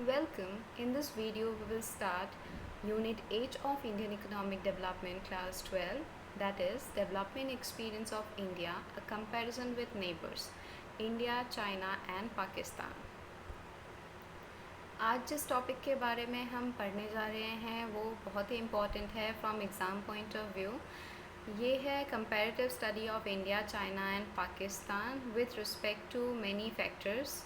Welcome. In this video, we will start Unit 8 of Indian Economic Development, Class 12, that is Development Experience of India, a comparison with neighbors, India, China and Pakistan. आज जिस topic के बारे में हम पढ़ने जा रहे हैं वो बहुत ही इम्पॉर्टेंट है from exam point of view. ये है comparative study of India, China and Pakistan with respect to many factors.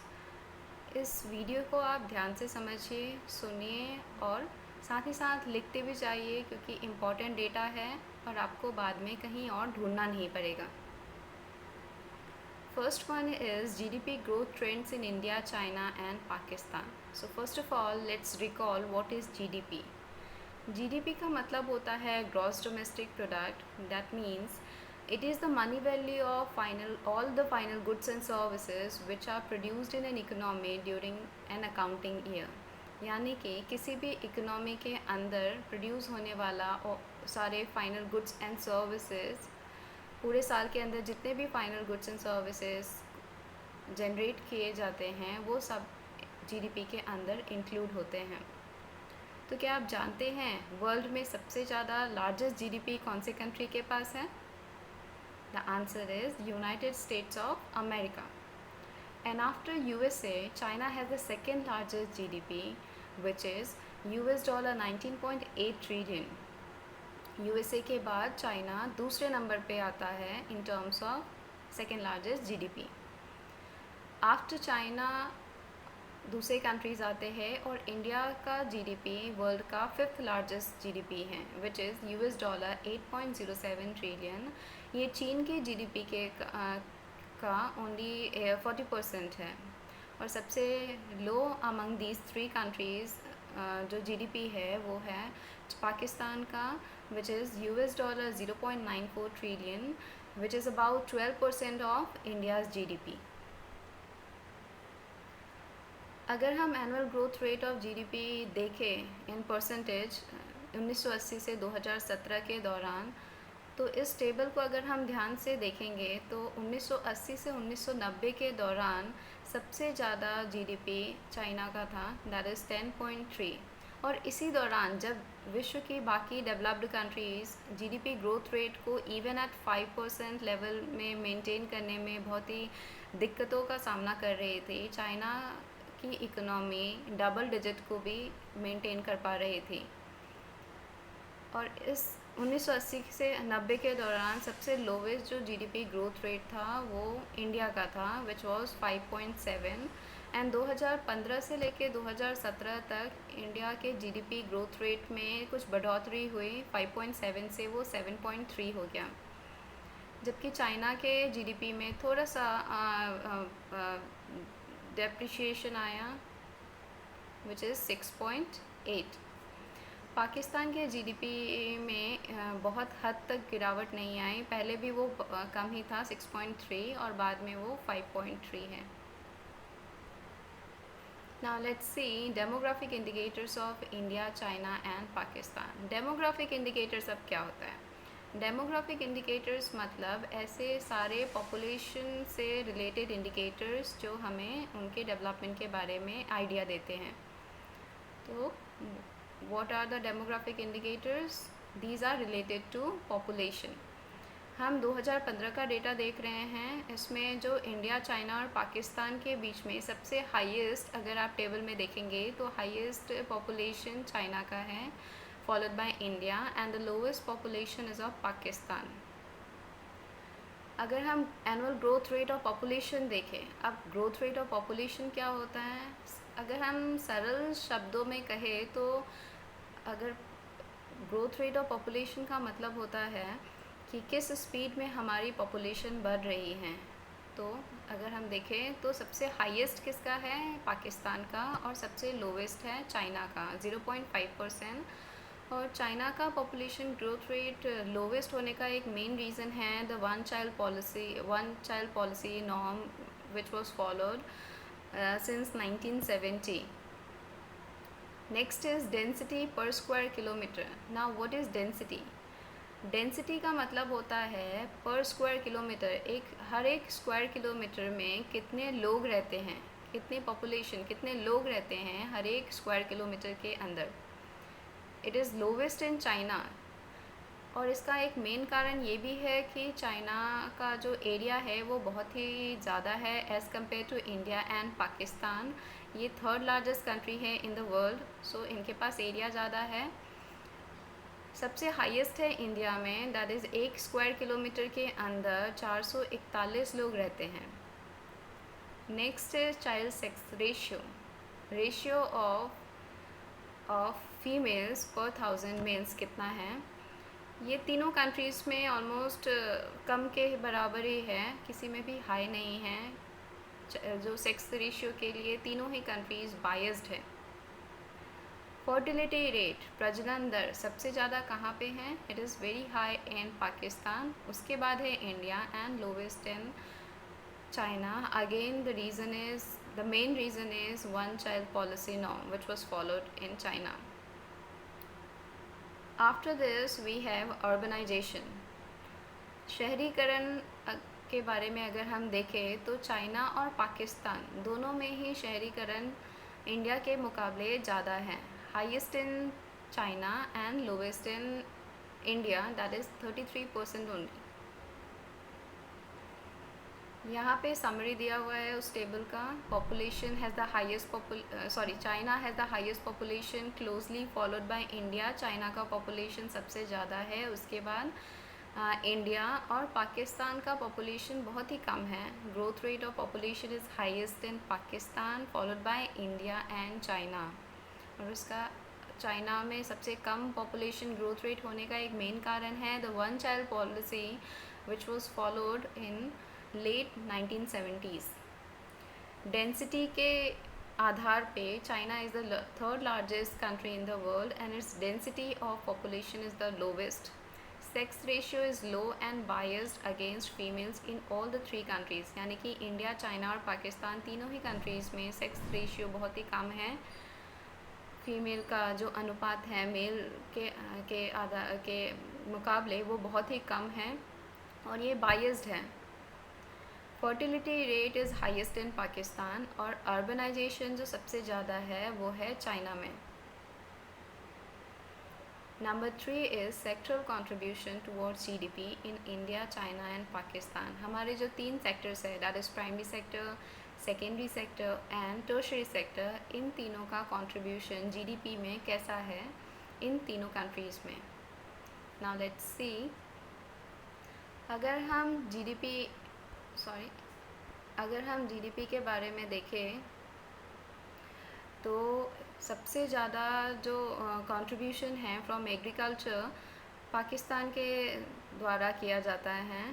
इस वीडियो को आप ध्यान से समझिए, सुनिए और साथ ही साथ लिखते भी जाइए क्योंकि इम्पॉर्टेंट डेटा है और आपको बाद में कहीं और ढूंढना नहीं पड़ेगा. First one is GDP growth trends in India, China and Pakistan. So first of all, let's recall what is GDP. GDP का मतलब होता है Gross Domestic Product. That means it is the money value of all the final goods and services which are produced in an economy during an accounting year. यानी कि किसी भी economy के अंदर प्रोड्यूस होने वाला और सारे फाइनल गुड्स एंड सर्विसेज, पूरे साल के अंदर जितने भी final goods and services generate किए जाते हैं वो सब जीडीपी के अंदर इंक्लूड होते हैं. तो क्या आप जानते हैं वर्ल्ड में सबसे ज़्यादा लार्जेस्ट जीडीपी कौन से कंट्री के पास है? The answer is United States of America. And after USA, China has the second largest GDP, which is $19.8 trillion. USA के बाद चाइना दूसरे नंबर पे आता है in terms of second largest GDP. After China दूसरे countries आते हैं और इंडिया का जीडीपी वर्ल्ड का फिफ्थ लार्जेस्ट जीडीपी है विच इज़ $8.07 ट्रिलियन. ये चीन के जीडीपी के का ओनली 40% है और सबसे लो अमंग दीज थ्री कंट्रीज़ जो जीडीपी है वो है पाकिस्तान का which is $0.94 trillion which is about 12% of India's GDP. अगर हम annual growth rate of GDP देखें इन परसेंटेज 1980 से 2017 के दौरान, तो इस टेबल को अगर हम ध्यान से देखेंगे तो 1980 से 1990 के दौरान सबसे ज़्यादा जीडीपी चाइना का था, दैट इज़ 10.3. और इसी दौरान जब विश्व की बाकी developed countries GDP growth rate को इवन एट 5% लेवल में मेंटेन करने में बहुत ही दिक्कतों का सामना कर रही थी, चाइना की इकोनॉमी डबल डिजिट को भी मेंटेन कर पा रही थी. और इस 1980 से 90 के दौरान सबसे लोवेस्ट जो जीडीपी ग्रोथ रेट था वो इंडिया का था विच वाज 5.7. एंड 2015 से लेके 2017 तक इंडिया के जीडीपी ग्रोथ रेट में कुछ बढ़ोतरी हुई, 5.7 से वो 7.3 हो गया. जबकि चाइना के जीडीपी में थोड़ा सा डेप्रिशिएशन आया विच इज़ 6.8. पाकिस्तान के जीडीपी में बहुत हद तक गिरावट नहीं आई, पहले भी वो कम ही था 6.3 और बाद में वो 5.3 है. Now let's see demographic indicators of India, China and Pakistan. Demographic indicators अब क्या होता है? डेमोग्राफिक इंडिकेटर्स मतलब ऐसे सारे पॉपुलेशन से रिलेटेड इंडिकेटर्स जो हमें उनके डेवलपमेंट के बारे में आइडिया देते हैं. तो what are the demographic indicators? These are related to population. हम 2015 का डेटा देख रहे हैं, इसमें जो इंडिया, चाइना और पाकिस्तान के बीच में सबसे हाईएस्ट, अगर आप टेबल में देखेंगे तो हाईएस्ट पॉपुलेशन चाइना का है followed by India and the lowest population is of Pakistan. अगर हम annual growth rate of population देखें, अब ग्रोथ रेट ऑफ पॉपुलेशन क्या होता है? अगर हम सरल शब्दों में कहें तो अगर ग्रोथ रेट ऑफ पॉपुलेशन का मतलब होता है कि किस स्पीड में हमारी पॉपुलेशन बढ़ रही है. तो अगर हम देखें तो सबसे हाईएस्ट किसका है? पाकिस्तान का. और सबसे लोवेस्ट है चाइना का 0.5%. और चाइना का पॉपुलेशन ग्रोथ रेट लोवेस्ट होने का एक मेन रीज़न है the one child policy norm which was followed since 1970. Next is density per square kilometre. Now what is density? Density का मतलब होता है पर स्क्वायर किलोमीटर, हर एक स्क्वायर किलोमीटर में कितने लोग रहते हैं, इतनी पॉपुलेशन, कितने लोग रहते हैं हर एक स्क्वायर किलोमीटर के अंदर। It is lowest in China. और इसका एक मेन कारण ये भी है कि चाइना का जो एरिया है वो बहुत ही ज़्यादा है as compare to India and Pakistan. ये थर्ड लार्जेस्ट कंट्री है इन द वर्ल्ड, सो इनके पास एरिया ज़्यादा है। सबसे हाईएस्ट है इंडिया में, दैट इज़ 1 स्क्वायर किलोमीटर के अंदर 441 लोग रहते हैं। नेक्स्ट है child sex ratio, ratio of females पर 1000 मेल्स कितना है। ये तीनों कंट्रीज़ में ऑलमोस्ट कम के बराबर ही है, किसी में भी हाई नहीं है। जो सेक्स रेशियो के लिए तीनों ही कंट्रीज़ बायस्ड है। फर्टिलिटी रेट, प्रजनन दर सबसे ज़्यादा कहाँ पे है? It is very high in Pakistan, उसके बाद है India and lowest in China. Again the main reason is one child policy norm which was followed in China. After this we have urbanisation, शहरीकरण के बारे में अगर हम देखें तो चाइना और पाकिस्तान दोनों में ही शहरीकरण इंडिया के मुकाबले ज़्यादा है। Highest in China and lowest in India, that is 33% only. यहाँ पे समरी दिया हुआ है उस टेबल का। Population has the highest China has the highest population closely followed by India. China का पॉपुलेशन सबसे ज़्यादा है, उसके बाद इंडिया, और पाकिस्तान का पॉपुलेशन बहुत ही कम है। Growth rate of population is highest in Pakistan followed by India and China. और उसका चाइना में सबसे कम पॉपुलेशन ग्रोथ रेट होने का एक मेन कारण है the one child policy which was followed in late 1970s। Density के आधार पे China is the third largest country in the world and its density of population is the lowest. Sex ratio is low and biased against females in all the 3 countries, यानी कि India, China और पाकिस्तान तीनों ही countries में sex ratio बहुत ही कम है। फीमेल का जो अनुपात है मेल के मुकाबले वो बहुत ही कम है और ये बायस्ड है। फर्टिलिटी रेट इज़ हाईएस्ट इन पाकिस्तान, और अर्बनाइजेशन जो सबसे ज़्यादा है वो है चाइना में। Number 3 is sectoral contribution towards GDP in India, China and Pakistan. हमारे जो 3 सेक्टर्स है, that is primary sector, secondary sector and tertiary sector, इन तीनों का कंट्रीब्यूशन जीडीपी में कैसा है इन तीनों कंट्रीज़ में। नाउ लेट्स सी, अगर हम जीडीपी के बारे में देखें तो सबसे ज़्यादा जो कंट्रीब्यूशन है फ्रॉम एग्रीकल्चर पाकिस्तान के द्वारा किया जाता है।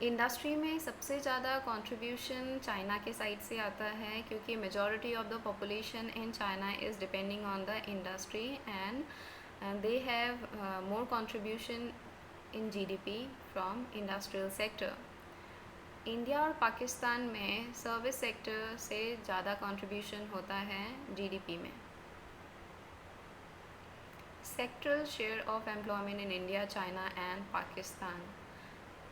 इंडस्ट्री में सबसे ज़्यादा कंट्रीब्यूशन चाइना के साइड से आता है, क्योंकि majority of the population in China is depending on the industry and they have more contribution in GDP from industrial sector. India और पाकिस्तान में सर्विस सेक्टर से ज़्यादा कंट्रीब्यूशन होता है जीडीपी में। Sectoral share of employment in India, China and Pakistan.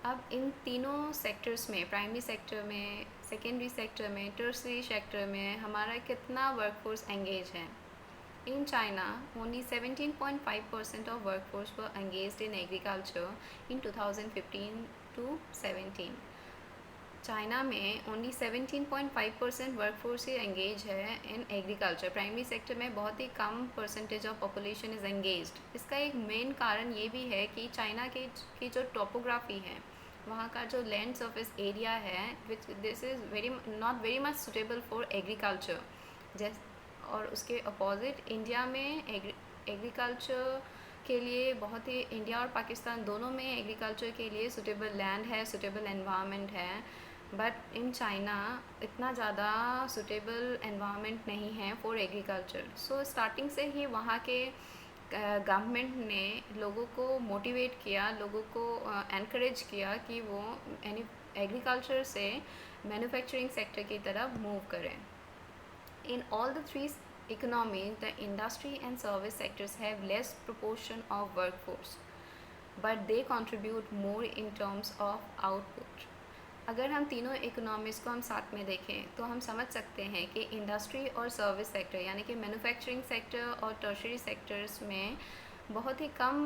अब इन तीनों सेक्टर्स में, प्राइमरी सेक्टर में, सेकेंडरी सेक्टर में, टर्शरी सेक्टर में हमारा कितना वर्कफोर्स एंगेज है। In China only 17.5% of workforce were engaged in agriculture in 2015 to 17। China में ओनली 17.5% वर्कफोर्स ही एंगेज है इन एग्रीकल्चर। प्राइमरी सेक्टर में बहुत ही कम percentage of population is engaged. इसका एक मेन कारण ये भी है कि चाइना की जो टोपोग्राफी है, वहाँ का जो लैंड सरफेस एरिया है, which this is not very much suitable for agriculture. और उसके अपोजिट इंडिया में एग्रीकल्चर के लिए बहुत ही, इंडिया और पाकिस्तान दोनों में एग्रीकल्चर के लिए सुटेबल लैंड है, सुटेबल एनवायरनमेंट है, बट इन चाइना इतना ज़्यादा सुटेबल एनवायरनमेंट नहीं है फॉर एग्रीकल्चर। सो स्टार्टिंग से ही वहाँ के गवर्नमेंट ने लोगों को मोटिवेट किया, लोगों को एनकरेज किया कि वो एग्रीकल्चर से मैन्युफैक्चरिंग सेक्टर की तरफ मूव करें। In all the 3 economies, the industry and service sectors have less proportion of workforce, but they contribute more in terms of output. अगर हम तीनों इकोनॉमीज़ को हम साथ में देखें तो हम समझ सकते हैं कि इंडस्ट्री और सर्विस सेक्टर यानी कि मैन्युफैक्चरिंग सेक्टर और टर्शरी सेक्टर्स में बहुत ही कम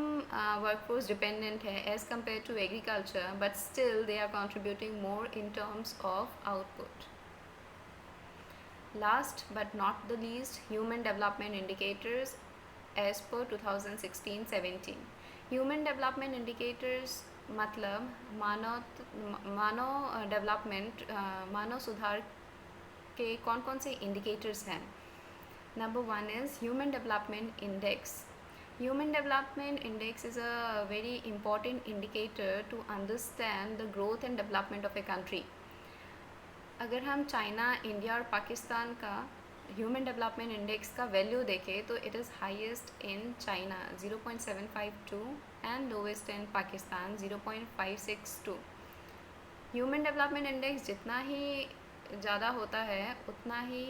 वर्कफोर्स डिपेंडेंट है as compare to agriculture, but still they are contributing more in terms of output. Last but not the least, human development indicators as per 2016-17. Human development indicators मतलब मानव development, मानव सुधार के कौन कौन से इंडिकेटर्स हैं. Number 1 is human development index. Human development index is a very important indicator to understand the growth and development of a country. अगर हम China, India और पाकिस्तान का ह्यूमन डेवलपमेंट इंडेक्स का वैल्यू देखें तो it is highest in China 0.752 and lowest in Pakistan 0.562. Human development index जितना ही ज़्यादा होता है उतना ही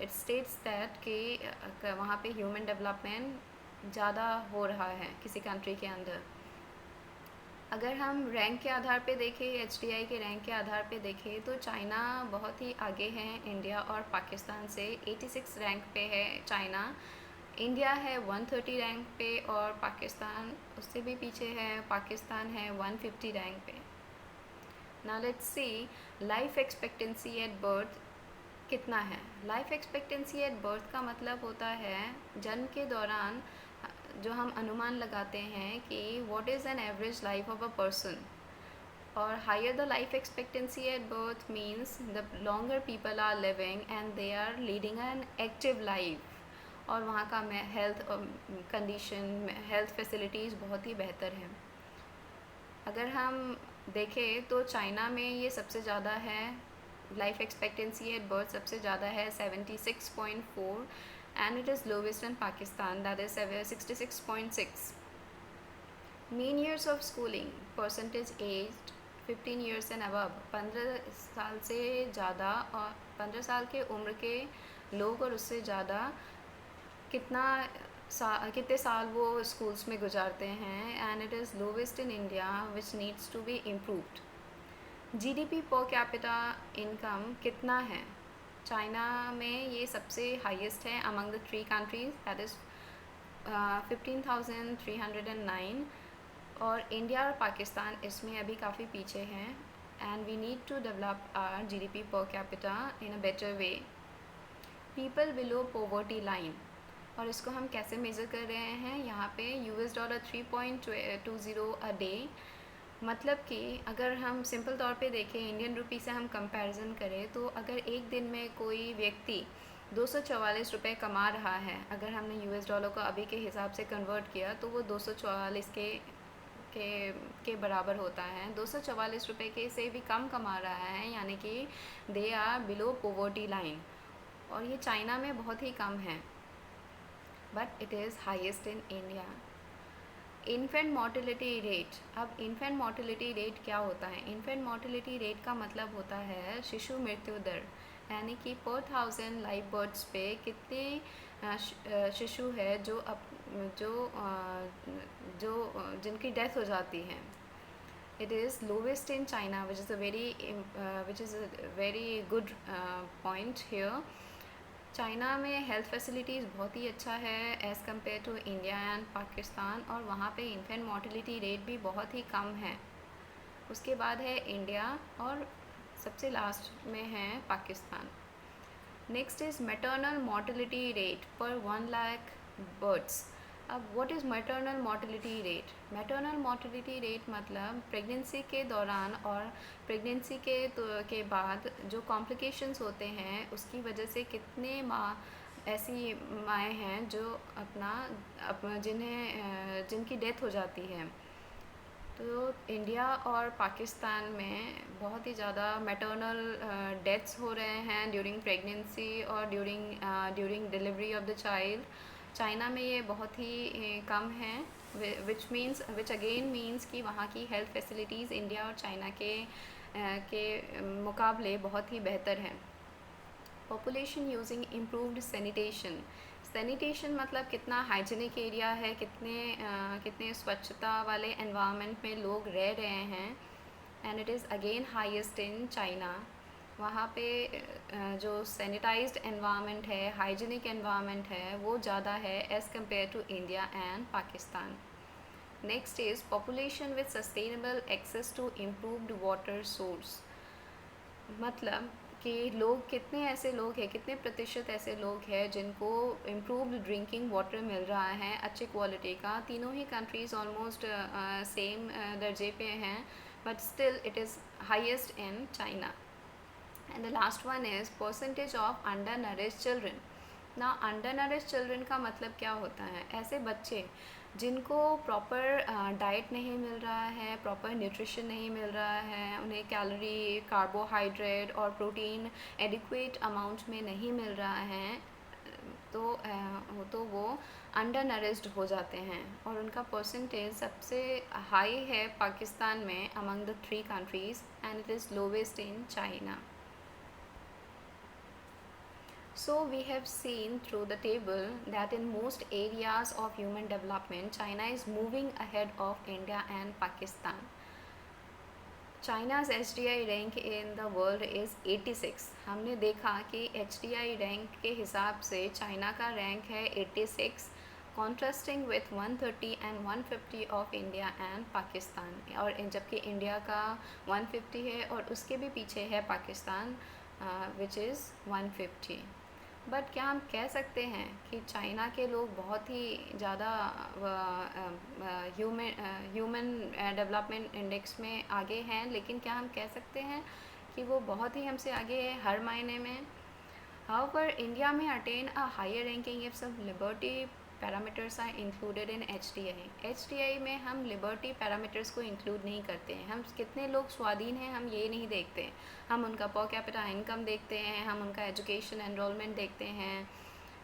इट स्टेट्स दैट कि वहाँ पे ह्यूमन डेवलपमेंट ज़्यादा हो रहा है किसी कंट्री के अंदर. अगर हम रैंक के आधार पे देखें, HDI के रैंक के आधार पे देखें तो चाइना बहुत ही आगे हैं इंडिया और पाकिस्तान से. 86 रैंक पे है चाइना, इंडिया है 130 रैंक पे और पाकिस्तान उससे भी पीछे है. पाकिस्तान है 150 रैंक पे. Now let's see life expectancy at birth कितना है. लाइफ एक्सपेक्टेंसी एट बर्थ का मतलब होता है जन्म के दौरान जो हम अनुमान लगाते हैं कि what is an average life of a person. और higher the life expectancy at birth means the longer people are living and they are leading an active life. और वहाँ का हेल्थ कंडीशन, हेल्थ फैसिलिटीज़ बहुत ही बेहतर हैं. अगर हम देखें तो चाइना में ये सबसे ज़्यादा है. लाइफ एक्सपेक्टेंसी एट बर्थ सबसे ज़्यादा है 76.4 and it is lowest in Pakistan, that is 66.6. Mean years of schooling, percentage aged 15 years and above. 15 साल से ज़्यादा और 15 साल के उम्र के लोग और उससे ज़्यादा कितने साल वो स्कूल्स में गुजारते हैं. And it is lowest in India which needs to be improved. GDP per capita income कितना है. चाइना में ये सबसे हाईएस्ट है among the 3 countries, that is 15,309. और इंडिया और पाकिस्तान इसमें अभी काफ़ी पीछे हैं. And we need to develop our GDP per capita in a better way. People below poverty line, और इसको हम कैसे मेज़र कर रहे हैं. यहाँ पे $, 3.20 अ डे. मतलब कि अगर हम सिंपल तौर पे देखें, इंडियन रुपी से हम कंपैरिजन करें तो अगर एक दिन में कोई व्यक्ति 244 रुपये कमा रहा है, अगर हमने $, को अभी के हिसाब से कन्वर्ट किया तो वो 244 के बराबर होता है. 244 रुपये के से भी कम कमा रहा है, यानी कि they are below poverty line. और ये चाइना में बहुत ही कम है, but it is highest in India. Infant mortality rate. अब इन्फेंट मोर्टिलिटी रेट क्या होता है. इन्फेंट मोर्टिलिटी रेट का मतलब होता है शिशु मृत्यु दर, यानी कि पर 1000 लाइव बर्ड्स पे कितने शिशु है जिनकी डेथ हो जाती है. It is lowest in China which is a very good point here. China में हेल्थ फैसिलिटीज़ बहुत ही अच्छा है as compare to India and Pakistan, और वहाँ पे इन्फेंट मोर्टिलिटी रेट भी बहुत ही कम है. उसके बाद है इंडिया और सबसे लास्ट में है Pakistan. Next is maternal mortality rate पर 1 लाख बर्ड्स. अब what is maternal mortality rate. Maternal mortality rate मतलब प्रेगनेंसी के दौरान और प्रेगनेंसी के बाद जो कॉम्प्लिकेशंस होते हैं उसकी वजह से कितने ऐसी माएँ हैं जो जिनकी डेथ हो जाती है. तो इंडिया और पाकिस्तान में बहुत ही ज़्यादा मैटरनल डेथ्स हो रहे हैं ड्यूरिंग प्रेगनेंसी और during delivery of the child. China में ये बहुत ही कम है, विच अगेन मीन्स कि वहाँ की हेल्थ फैसिलिटीज़ इंडिया और चाइना के मुकाबले बहुत ही बेहतर हैं. Population using improved sanitation. Sanitation मतलब कितना हाइजीनिक एरिया है, कितने स्वच्छता वाले एनवायरनमेंट में लोग रह रहे हैं. And it is again highest in China. वहाँ पे जो सैनिटाइज्ड एनवायरनमेंट है, हाइजीनिक एनवायरनमेंट है, वो ज़्यादा है as compare to India and Pakistan. Next is population with sustainable access to improved water source. मतलब कि लोग कितने ऐसे लोग हैं, कितने प्रतिशत ऐसे लोग हैं जिनको इम्प्रूव्ड ड्रिंकिंग वाटर मिल रहा है अच्छी क्वालिटी का। तीनों ही कंट्रीज़ ऑलमोस्ट सेम दर्जे पे हैं, but still it is highest in China. And the last one is percentage of under nourish children. ना अंडर नरिश चिल्ड्रन का मतलब क्या होता है? ऐसे बच्चे जिनको प्रॉपर डाइट नहीं मिल रहा है, प्रॉपर न्यूट्रिशन नहीं मिल रहा है, उन्हें कैलोरी, कार्बोहाइड्रेट और प्रोटीन एडिक्वेट अमाउंट में नहीं मिल रहा है, तो वो अंडर नरिश्ड हो जाते हैं। और उनका परसेंटेज सबसे हाई है पाकिस्तान में among the 3 countries, and it is lowest in China. So we have seen through the table that in most areas of human development, China is moving ahead of India and Pakistan. China's HDI rank in the world is 86. हमने देखा कि HDI rank के हिसाब से China का rank है 86, contrasting with 130 and 150 of India and Pakistan. और जबकि इंडिया का 150 है और उसके भी पीछे है पाकिस्तान विच इज़ 150। बट क्या हम कह सकते हैं कि चाइना के लोग बहुत ही ज़्यादा ह्यूमन डेवलपमेंट इंडेक्स में आगे हैं, लेकिन क्या हम कह सकते हैं कि वो बहुत ही हमसे आगे है हर मायने में? However, India may attain a higher ranking if some liberty parameters are included in HDI. HDI में हम liberty parameters को include नहीं करते हैं। हम कितने लोग स्वाधीन हैं हम ये नहीं देखते। हम उनका per capita income देखते हैं, हम उनका education enrollment देखते हैं,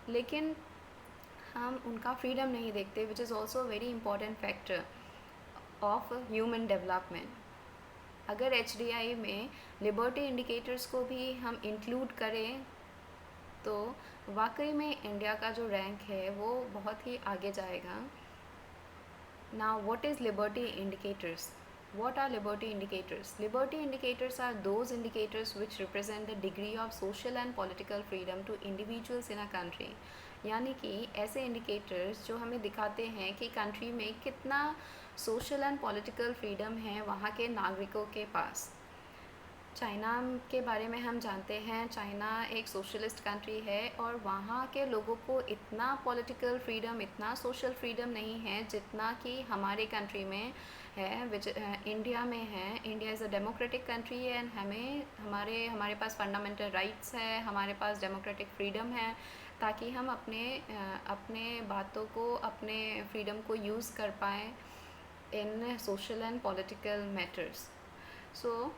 लेकिन हम उनका freedom नहीं देखते, which is also a very important factor of human development. अगर HDI में liberty indicators को भी हम include करें तो वाकई में इंडिया का जो रैंक है वो बहुत ही आगे जाएगा। Now what is liberty indicators? What are liberty indicators? Liberty indicators are those indicators which represent the degree of social and political freedom to individuals in a country. यानी कि ऐसे indicators जो हमें दिखाते हैं कि कंट्री में कितना social and political freedom है वहाँ के नागरिकों के पास। चाइना के बारे में हम जानते हैं, चाइना एक सोशलिस्ट कंट्री है और वहाँ के लोगों को इतना पॉलिटिकल फ्रीडम, इतना सोशल फ्रीडम नहीं है जितना कि हमारे कंट्री में है, विच इंडिया में है। India is a democratic country and हमारे पास फंडामेंटल राइट्स है, हमारे पास डेमोक्रेटिक फ्रीडम है, ताकि हम अपने बातों को, अपने फ्रीडम को यूज़ कर पाएँ in social and political matters. So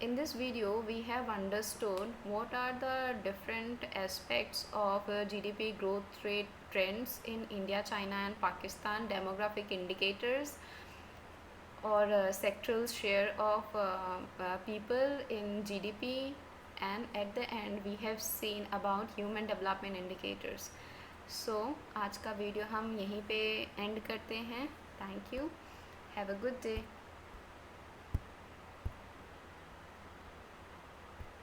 in this video we have understood what are the different aspects of GDP growth rate trends in India, China and Pakistan, demographic indicators or sectoral share of people in GDP, and at the end we have seen about human development indicators. So आज का video हम यहीं पे and करते हैं। Thank you, have a good day.